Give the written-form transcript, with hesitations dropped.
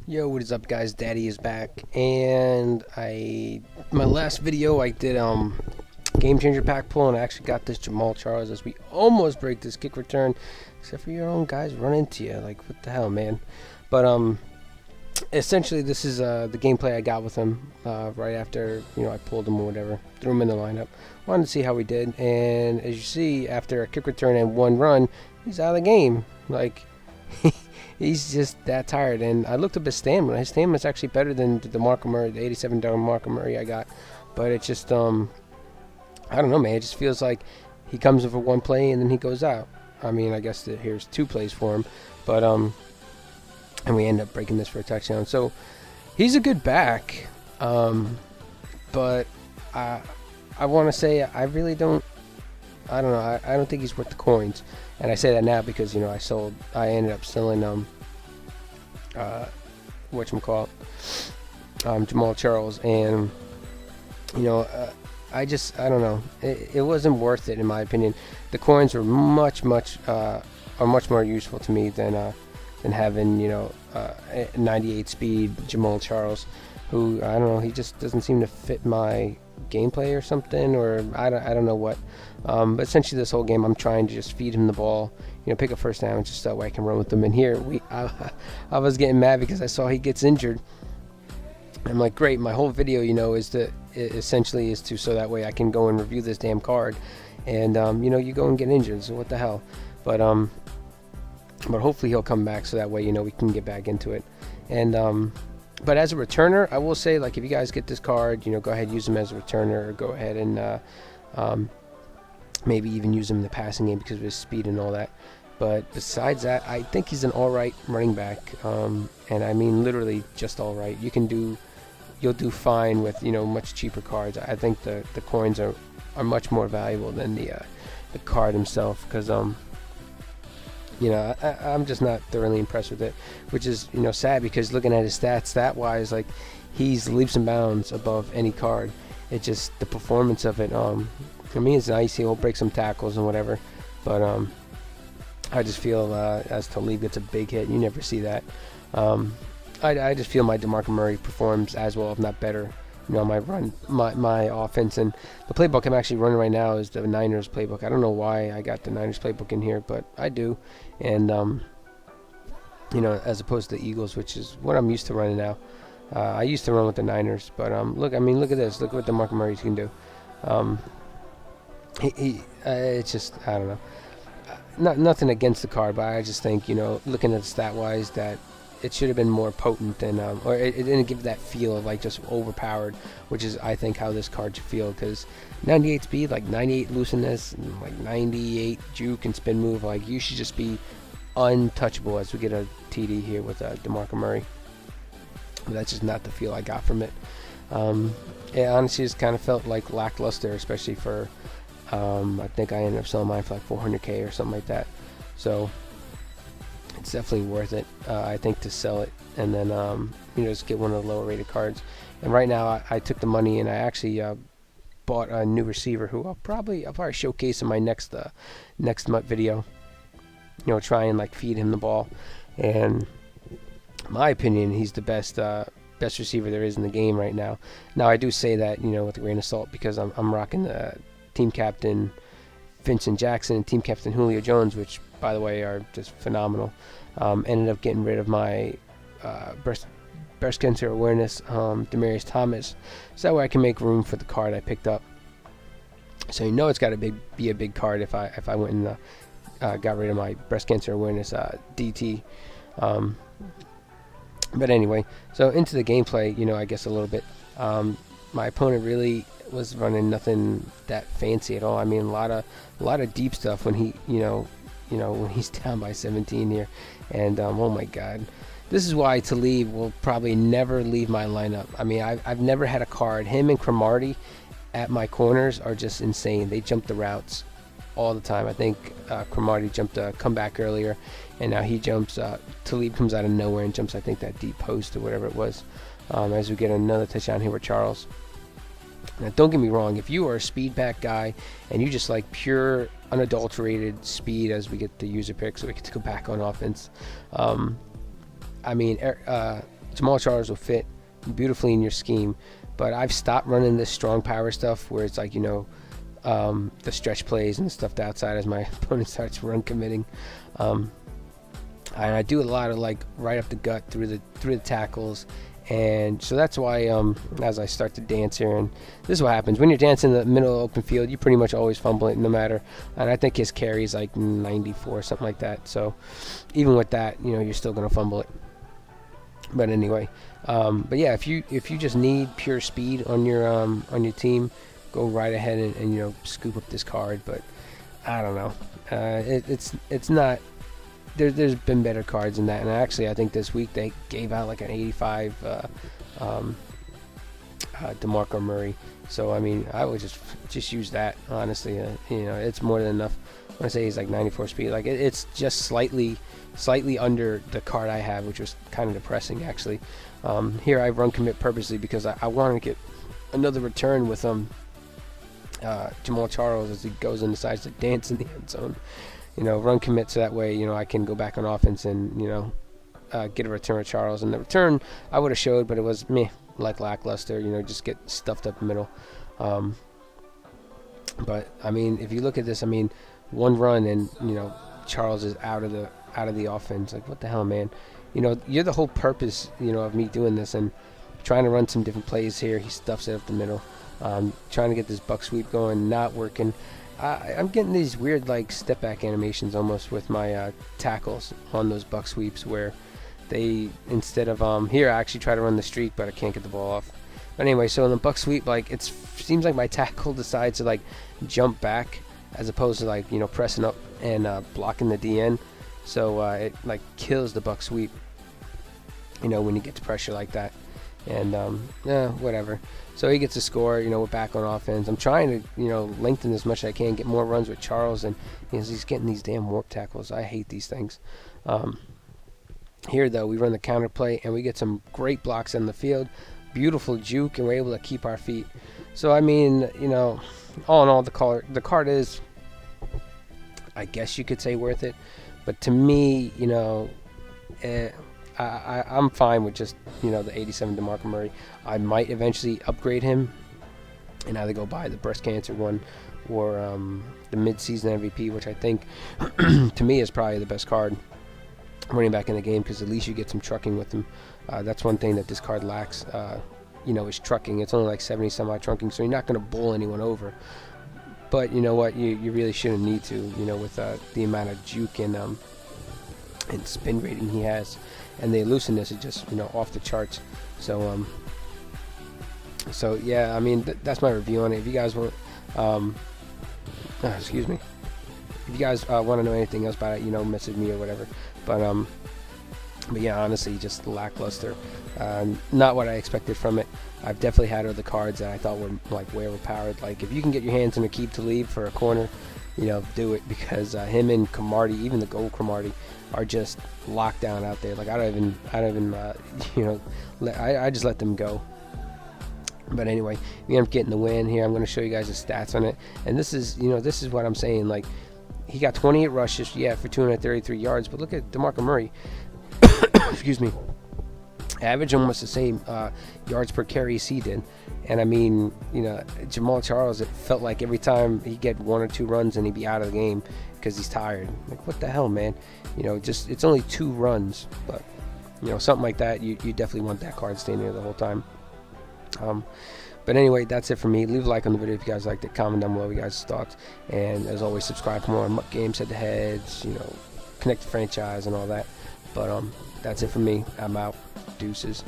Yo, what is up, guys? Daddy is back, and my last video I did game changer pack pull, and I actually got this Jamal Charles as we almost break this kick return, except for your own guys run into you. Like, what the hell, man? But essentially this is the gameplay I got with him right after I pulled him or whatever, threw him in the lineup. Wanted to see how he did, and as you see, after a kick return and one run, he's out of the game. Like. He's just that tired, and I looked up his stamina. His stamina is actually better than the Marco Murray, the 87 Marco Murray I got. But it's just, I don't know, man. It just feels like he comes in for one play and then he goes out. I mean, I guess here's two plays for him, but and we end up breaking this for a touchdown. So he's a good back, but I want to say I really don't. I don't know. I don't think he's worth the coins, and I say that now because I ended up selling Jamal Charles, and I don't know. It wasn't worth it in my opinion. The coins are much more useful to me than having 98 speed Jamal Charles, who I don't know. He just doesn't seem to fit my gameplay or something, or I don't know what. But essentially this whole game I'm trying to just feed him the ball, pick a first down just that way I can run with him. And here I was getting mad because I saw he gets injured. I'm like, great, my whole video essentially is to so that way I can go and review this damn card, and you go and get injured, so what the hell. But hopefully he'll come back so that way we can get back into it. And but as a returner, I will say, like, if you guys get this card, go ahead, use him as a returner, or go ahead and maybe even use him in the passing game because of his speed and all that. But besides that, I think he's an alright running back, and I mean literally just alright. You'll do fine with much cheaper cards. I think the coins are much more valuable than the card himself, because I'm just not thoroughly impressed with it, which is sad, because looking at his stats, stat-wise, like, he's leaps and bounds above any card. It's just the performance of it. For me, it's nice. He'll break some tackles and whatever, but I just feel as Talib gets a big hit, you never see that. I just feel my DeMarco Murray performs as well, if not better. My offense, and the playbook I'm actually running right now is the Niners playbook. I don't know why I got the Niners playbook in here, but I do. And as opposed to the Eagles, which is what I'm used to running now. I used to run with the Niners, but look at this. Look what DeMarco Murray can do. It's just, I don't know. Nothing against the card, but I just think looking at the stat wise, that it should have been more potent than, or it didn't give that feel of like just overpowered, which is I think how this card should feel, because 98 speed, like 98 looseness, like 98 juke and spin move, like you should just be untouchable as we get a TD here with DeMarco Murray. But that's just not the feel I got from it. It honestly just kind of felt like lackluster, especially for I think I ended up selling mine for like 400k or something like that. So it's definitely worth it, I think, to sell it and then just get one of the lower rated cards. And right now I took the money and I actually bought a new receiver who I'll probably showcase in my next MUT video. Try and like feed him the ball, and in my opinion, he's the best receiver there is in the game right now. Now I do say that with a grain of salt, because I'm rocking the team captain Vincent Jackson and team captain Julio Jones, which by the way are just phenomenal. Ended up getting rid of my breast cancer awareness Demarius Thomas, so that way I can make room for the card I picked up. So it's got to be a big card if I went and got rid of my breast cancer awareness DT. But anyway, so into the gameplay, I guess a little bit. My opponent really was running nothing that fancy at all. I mean, a lot of deep stuff when he, when he's down by 17 here, and oh my God, this is why Talib will probably never leave my lineup. I mean, I've never had a card. Him and Cromartie at my corners are just insane. They jump the routes all the time. I think Cromartie jumped a comeback earlier, and now he jumps. Talib comes out of nowhere and jumps, I think, that deep post or whatever it was. As we get another touchdown here with Charles. Now, don't get me wrong, if you are a speed back guy and you just like pure unadulterated speed, as we get the user pick so we get to go back on offense, I mean, Jamal Charles will fit beautifully in your scheme. But I've stopped running this strong power stuff where it's like, the stretch plays and the stuff outside as my opponent starts run committing. And I do a lot of like right up the gut through the tackles. And so that's why as I start to dance here, and this is what happens when you're dancing in the middle of the open field, you pretty much always fumble it no matter. And I think his carry is like 94 something like that, so even with that, you're still gonna fumble it. But anyway, but yeah, if you just need pure speed on your team, go right ahead and scoop up this card. But I don't know, it's not. There's been better cards than that, and actually I think this week they gave out like an 85 DeMarco Murray. So I mean, I would just use that, honestly. It's more than enough. When I say he's like 94 speed, like it's just slightly under the card I have, which was kind of depressing actually. Here I run commit purposely because I want to get another return with Jamal Charles as he goes and decides to dance in the end zone. Run commit so that way, I can go back on offense and, get a return with Charles. And the return I would have showed, but it was like lackluster, just get stuffed up the middle. But I mean, if you look at this, I mean, one run and, Charles is out of the offense. Like, what the hell, man? You're the whole purpose, of me doing this and trying to run some different plays here. He stuffs it up the middle. Trying to get this buck sweep going, not working. I'm getting these weird like step back animations almost with my tackles on those buck sweeps where they, instead of here I actually try to run the streak, but I can't get the ball off. But anyway, so in the buck sweep, like it seems like my tackle decides to like jump back as opposed to like pressing up and blocking the DN. So it like kills the buck sweep when you get to pressure like that. And whatever. So he gets a score. We're back on offense. I'm trying to lengthen as much as I can, get more runs with Charles, and he's getting these damn warp tackles. I hate these things. Here though, we run the counter play and we get some great blocks in the field, beautiful juke, and we're able to keep our feet. So I mean, all in all, the card is, I guess you could say, worth it. But to me, I'm fine with just the 87 DeMarco Murray. I might eventually upgrade him and either go buy the breast cancer one or the mid-season MVP, which I think to me is probably the best card running back in the game, because at least you get some trucking with him. That's one thing that this card lacks, is trucking. It's only like 70 some odd trucking, so you're not going to bowl anyone over. But you know what, you really shouldn't need to, with the amount of juke and spin rating he has. And the elusiveness is just off the charts. So so yeah, I mean that's my review on it. If you guys want excuse me, if you guys want to know anything else about it, message me or whatever. But yeah, honestly, just lackluster. Not what I expected from it. I've definitely had other cards that I thought were like way overpowered. Like if you can get your hands on a keep to leave for a corner, do it, because him and Cromartie, even the gold Cromartie, are just locked down out there. Like I don't even I just let them go. But anyway, we end up getting the win here. I'm going to show you guys the stats on it, and this is what I'm saying. Like he got 28 rushes, for 233 yards, but look at DeMarco Murray. Excuse me. Average almost the same yards per carry as he did. And I mean, Jamal Charles, it felt like every time he'd get one or two runs and he'd be out of the game because he's tired. Like, what the hell, man? Just it's only 2 runs, but something like that, you definitely want that card staying there the whole time. But anyway, that's it for me. Leave a like on the video if you guys liked it. Comment down below your guys' thoughts, and as always, subscribe for more MUT games, head-to-heads, connect the franchise and all that. But that's it for me. I'm out. Deuces.